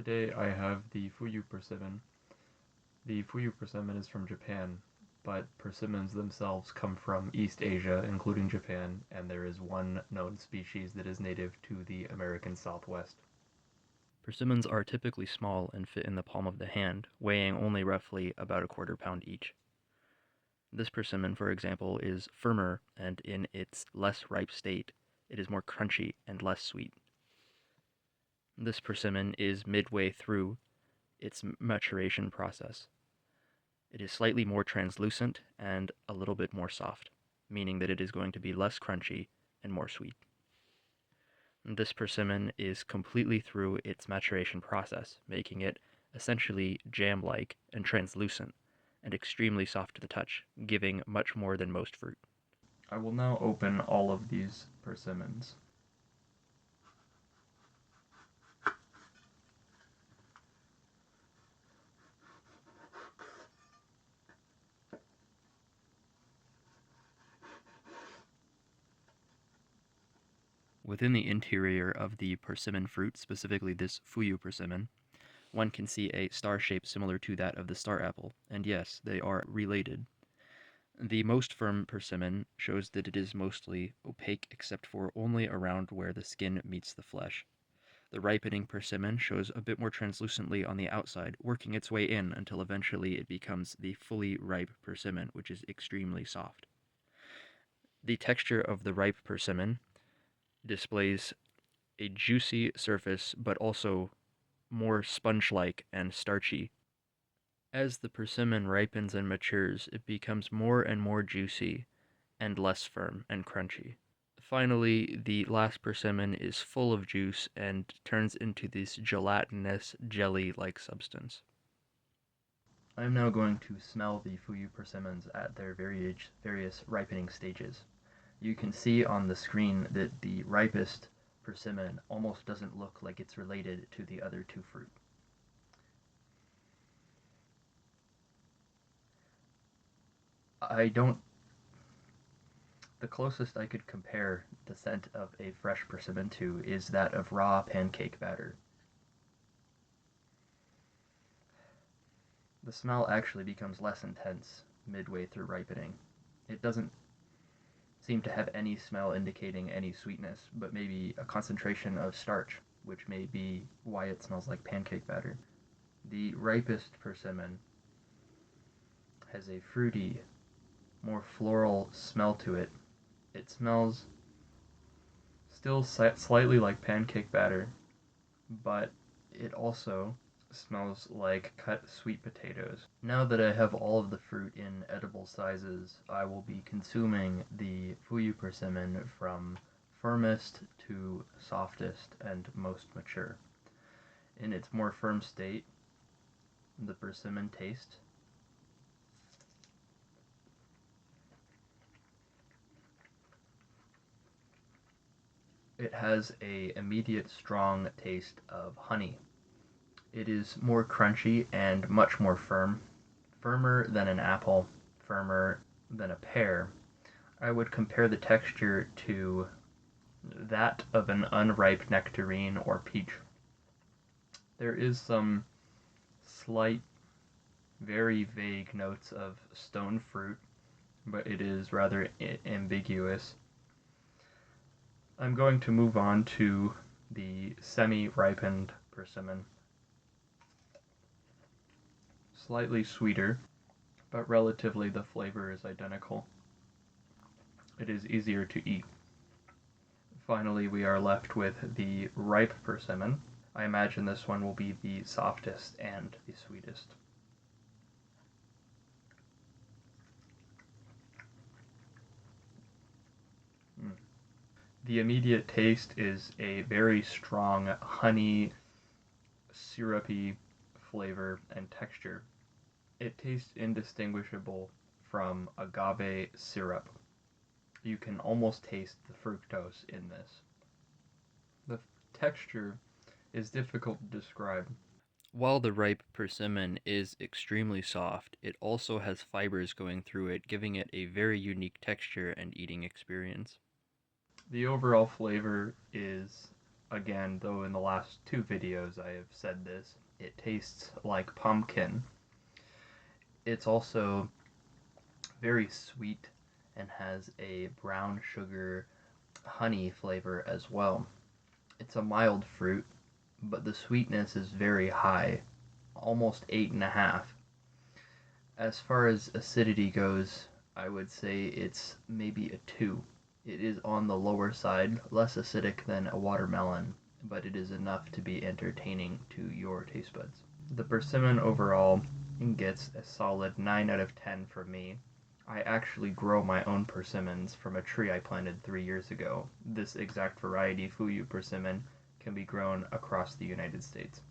Today I have the Fuyu persimmon. The Fuyu persimmon is from Japan, but persimmons themselves come from East Asia, including Japan, and there is one known species that is native to the American Southwest. Persimmons are typically small and fit in the palm of the hand, weighing only roughly about a quarter pound each. This persimmon, for example, is firmer, and in its less ripe state, it is more crunchy and less sweet. This persimmon is midway through its maturation process. It is slightly more translucent and a little bit more soft, meaning that it is going to be less crunchy and more sweet. This persimmon is completely through its maturation process, making it essentially jam-like and translucent, and extremely soft to the touch, giving much more than most fruit. I will now open all of these persimmons. Within the interior of the persimmon fruit, specifically this Fuyu persimmon, one can see a star shape similar to that of the star apple, and yes, they are related. The most firm persimmon shows that it is mostly opaque except for only around where the skin meets the flesh. The ripening persimmon shows a bit more translucently on the outside, working its way in until eventually it becomes the fully ripe persimmon, which is extremely soft. The texture of the ripe persimmon displays a juicy surface, but also more sponge-like and starchy. As the persimmon ripens and matures, it becomes more and more juicy and less firm and crunchy. Finally, the last persimmon is full of juice and turns into this gelatinous, jelly-like substance. I am now going to smell the Fuyu persimmons at their various ripening stages. You can see on the screen that the ripest persimmon almost doesn't look like it's related to the other two fruit. I don't. The closest I could compare the scent of a fresh persimmon to is that of raw pancake batter. The smell actually becomes less intense midway through ripening. It doesn't seem to have any smell indicating any sweetness, but maybe a concentration of starch, which may be why it smells like pancake batter. The ripest persimmon has a fruity, more floral smell to it. It smells still slightly like pancake batter, but it also smells like cut sweet potatoes. Now that I have all of the fruit in edible sizes, I will be consuming the Fuyu persimmon from firmest to softest and most mature. In its more firm state, the persimmon taste it has a immediate strong taste of honey. It is more crunchy and much more firm, firmer than an apple, firmer than a pear. I would compare the texture to that of an unripe nectarine or peach. There is some slight, very vague notes of stone fruit, but it is rather ambiguous. I'm going to move on to the semi-ripened persimmon. Slightly sweeter, but relatively the flavor is identical. It is easier to eat. Finally, we are left with the ripe persimmon. I imagine this one will be the softest and the sweetest. Mm. The immediate taste is a very strong honey, syrupy flavor and texture. It tastes indistinguishable from agave syrup. You can almost taste the fructose in this. The texture is difficult to describe. While the ripe persimmon is extremely soft, it also has fibers going through it, giving it a very unique texture and eating experience. The overall flavor is Again, though in the last two videos I have said this, it tastes like pumpkin. It's also very sweet and has a brown sugar honey flavor as well. It's a mild fruit, but the sweetness is very high, almost 8.5. As far as acidity goes, I would say it's maybe a 2. It is on the lower side, less acidic than a watermelon, but it is enough to be entertaining to your taste buds. The persimmon overall gets a solid 9 out of 10 from me. I actually grow my own persimmons from a tree I planted 3 years ago. This exact variety, Fuyu persimmon, can be grown across the United States.